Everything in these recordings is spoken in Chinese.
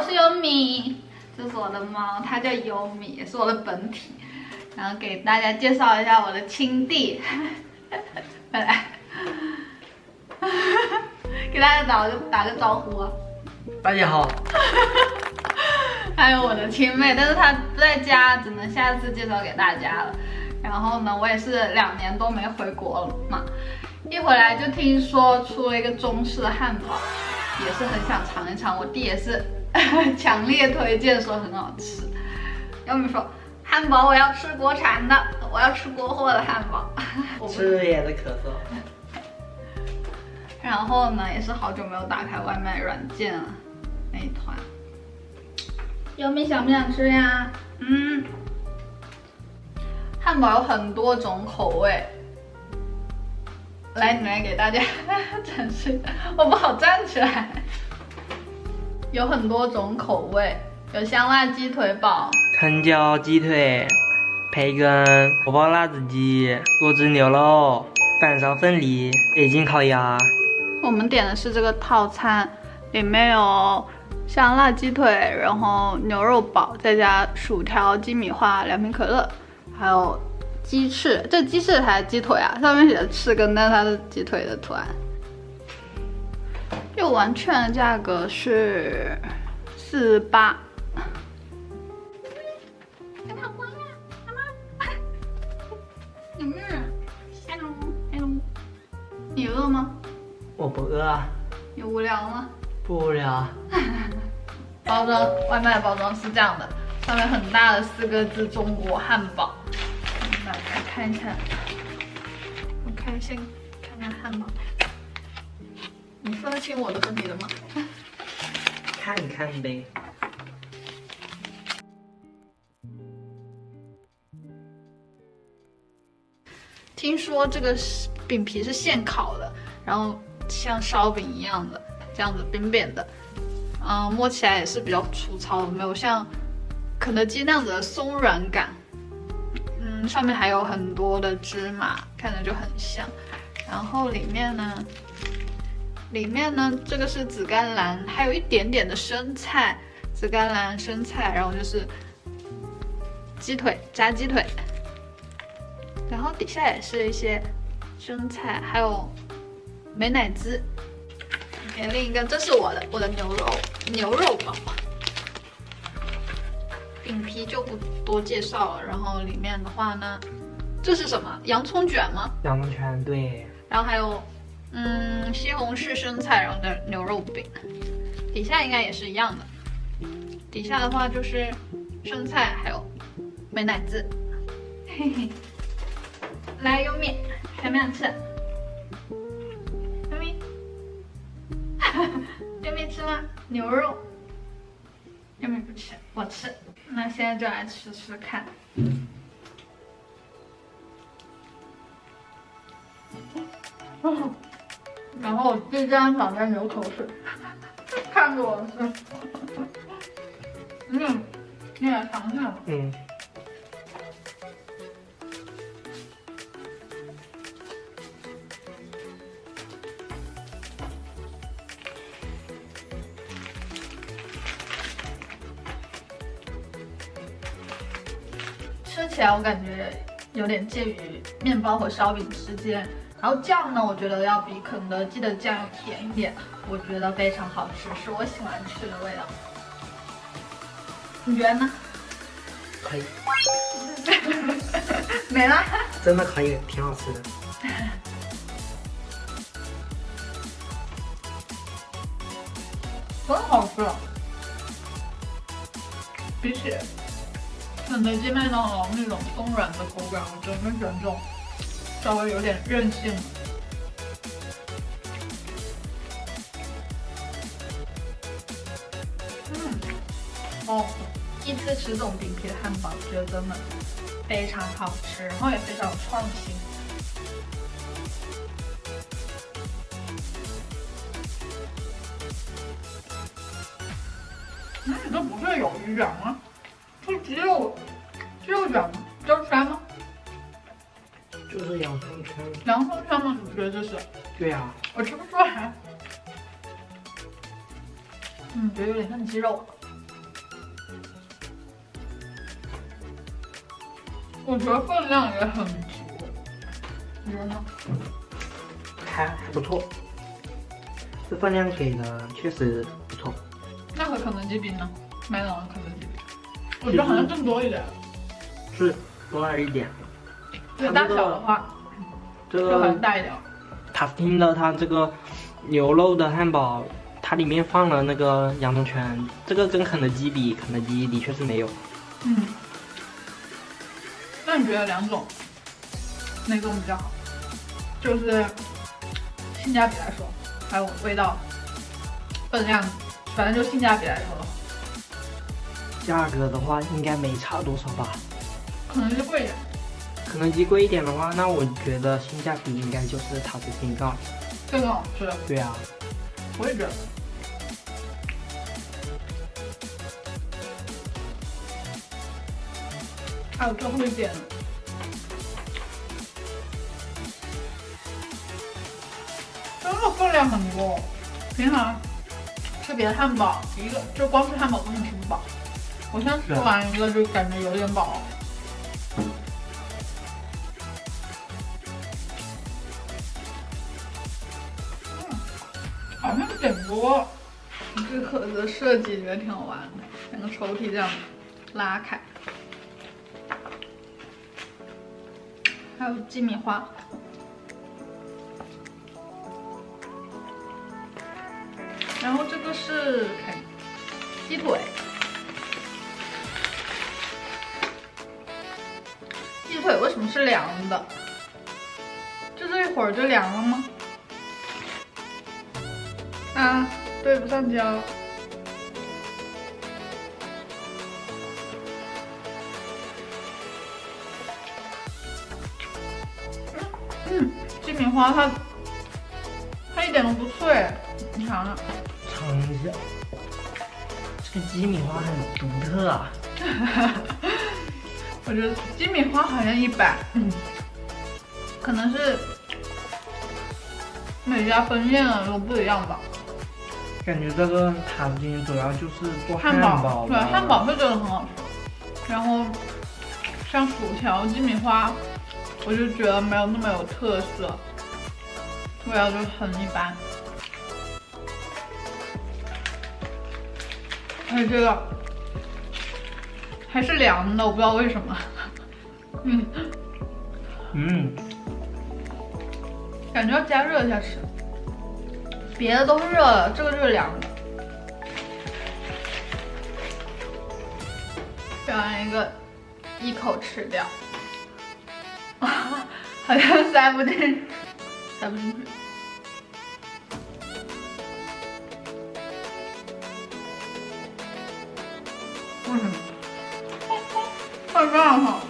是优米，这是我的猫，它叫优米，也是我的本体。然后给大家介绍一下我的亲弟，来，给大家打个招呼啊！大家好。还有我的亲妹，但是她不在家，只能下次介绍给大家了。然后呢，我也是2年多没回国了嘛，一回来就听说出了一个中式的汉堡，也是很想尝一尝。我弟也是强烈推荐说很好吃。要么说汉堡我要吃国产的，我要吃国货的汉堡。吃也是咳嗽。然后呢，也是好久没有打开外卖软件了，那一团。优米想不想吃呀？汉堡有很多种口味，来，你来给大家展示一下，我不好站起来。有很多种口味，有香辣鸡腿堡、藤椒鸡腿、培根、锅包辣子鸡、多汁牛肉、板烧凤梨、北京烤鸭。我们点的是这个套餐，里面有香辣鸡腿，然后牛肉堡，再加薯条、鸡米花、2瓶可乐，还有鸡翅。这鸡翅还是鸡腿啊？上面写的翅根，但是它是鸡腿的图案。用完券的价格是48。你饿吗？我不饿。你无聊吗？不无聊。包装，外卖的包装是这样的，上面很大的4个字“中国汉堡”。大家看一下，我看先看看汉堡。你分得清我的和你的吗？看一看呗。听说这个饼皮是现烤的，然后像烧饼一样的，这样子扁扁的，摸起来也是比较粗糙的，没有像肯德基那样子的松软感。上面还有很多的芝麻，看着就很香。然后里面呢，这个是紫甘蓝，还有一点点的生菜，紫甘蓝、生菜，然后就是鸡腿，炸鸡腿。然后底下也是一些生菜，还有美乃滋。给另一个，这是我的牛肉堡。饼皮就不多介绍了。然后里面的话呢，这是什么？洋葱卷吗？洋葱卷，对。然后还有西红柿生菜，然后的牛肉饼。底下应该也是一样的。底下的话就是生菜，还有美乃滋。嘿嘿。来，优米，想不想吃？优米，优米吃吗？牛肉，优米不吃，我吃。那现在就来吃吃看。然后我弟这样躺在流口水，看着我吃。你来尝尝吧。吃起来我感觉有点介于面包和烧饼之间，然后酱呢，我觉得要比肯德基的酱要甜一点，我觉得非常好吃，是我喜欢吃的味道。你觉得呢？可以。没了。真的可以，挺好吃的。真好吃，比起肯德基、麦当劳那种松软的口感，我真的喜欢这种稍微有点韧性的。第一次吃这种饼皮的汉堡，觉得真的非常好吃，然后也非常有创新。这不是鱿鱼卷吗？是鸡肉卷吗？焦圈吗？就是洋葱圈。洋葱圈吗？你觉得这是？对呀。我吃不出来。觉得有点像鸡肉。我觉得分量也很足，你觉得呢？还不错，这分量给的确实不错。那和肯德基比呢？麦当劳肯德基比，我觉得好像更多一点。是多了一点。对，大小的话，这就很个大一点。塔斯汀的它这个牛肉的汉堡，它里面放了那个洋葱圈，这个跟肯德基比，肯德基的确是没有。嗯，那你觉得两种哪种比较好？就是性价比来说，还有味道、分量，反正就性价比来说的话，价格的话应该没差多少吧。可能是贵一点。肯德基贵一点的话，那我觉得性价比应该就是塔斯汀更好吃。更好吃。对啊，我也觉得。还有最后一点，真的分量很多。平常吃别的汉堡，一个就光吃汉堡根本吃不饱。我现在吃完一个就感觉有点饱。好像点多。这个盒子的设计觉得挺好玩的，两个抽屉这样拉开。还有鸡米花，然后这个是看鸡腿，鸡腿为什么是凉的？就这一会儿就凉了吗？啊，对不上焦。鸡米花它一点都不脆，你尝尝。尝一下，这个鸡米花很独特啊。我觉得鸡米花好像一般，可能是每家分店的都不一样吧。感觉这个塔斯汀主要就是做汉堡，对，汉堡是真的很好吃。然后像薯条、鸡米花，我就觉得没有那么有特色，味道就很一般。而且这个还是凉的，我不知道为什么。感觉要加热一下吃。别的都是热的，这个就是凉的。表演一个一口吃掉，好像塞不进去。太棒了！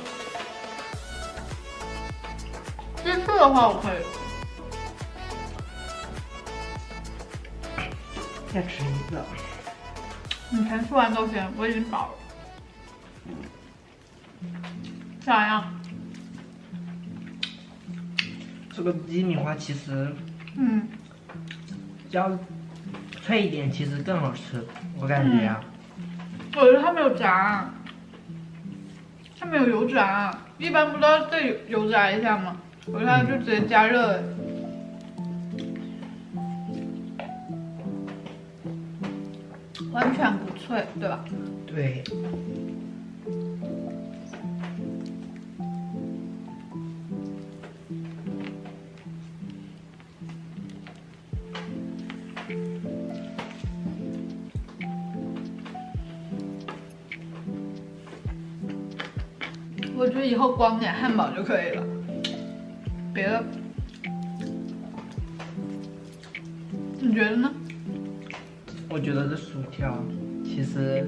鸡翅的话我可以。再吃一个。你先吃完都行，我已经饱了。咋样？这个鸡米花其实，要脆一点，其实更好吃，我感觉啊。我觉得它没有炸，它没有油炸，一般不都要再油炸一下吗？我觉得它就直接加热了。完全不脆，对吧？对。我觉得以后光点汉堡就可以了，别的，你觉得呢？我觉得这薯条其实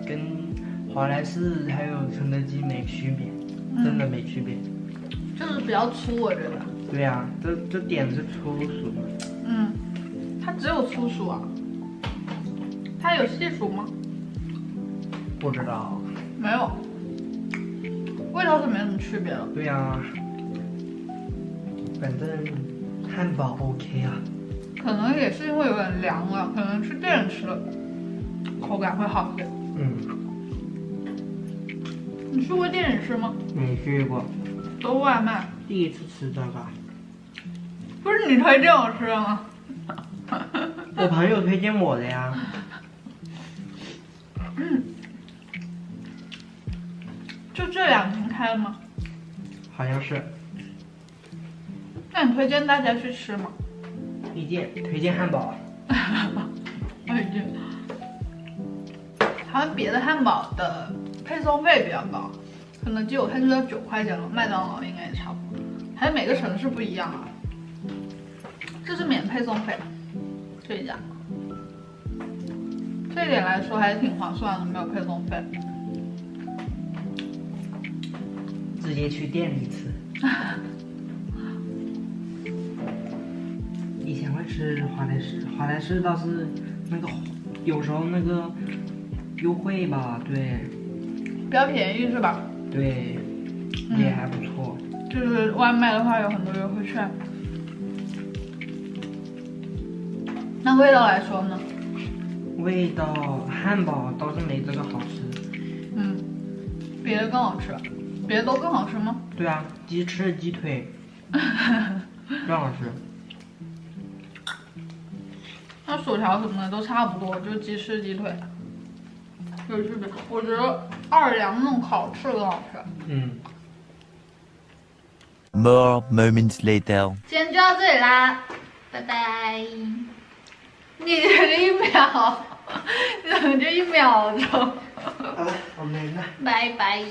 跟华莱士还有肯德基没区别，真的没区别。就是比较粗，我觉得。对呀，这点是粗薯。它只有粗薯啊？它有细薯吗？不知道。没有。味道是没什么区别的。对呀，反正汉堡 OK 啊。可能也是因为有点凉了，可能去店里吃的口感会好一点。你去过店里吃吗？没去过，都外卖。第一次吃这个。不是你推荐我吃的吗？我朋友推荐我的呀。就这2天开了吗？好像是。那你推荐大家去吃吗？推荐汉堡。推荐。好像别的汉堡的配送费比较高，肯德基我看就要9块钱了，麦当劳应该也差不多，还是每个城市不一样啊。这是免配送费，这一家，这一点来说还是挺划算的，没有配送费。直接去店里吃。以前会吃华莱士，华莱士倒是那个有时候那个优惠吧，对，比较便宜是吧？对，也还不错。就是外卖的话有很多优惠券。那味道来说呢？味道汉堡倒是没这个好吃。别的更好吃，别的都更好吃吗？对啊，鸡翅、鸡腿更好吃。那薯条什么的都差不多，就鸡翅、鸡腿有区别。我觉得奥尔良那种烤翅更好吃。More moments later. 今天就到这里啦，拜拜。你这个1秒，你怎么就1秒钟？好了，我没了。拜拜。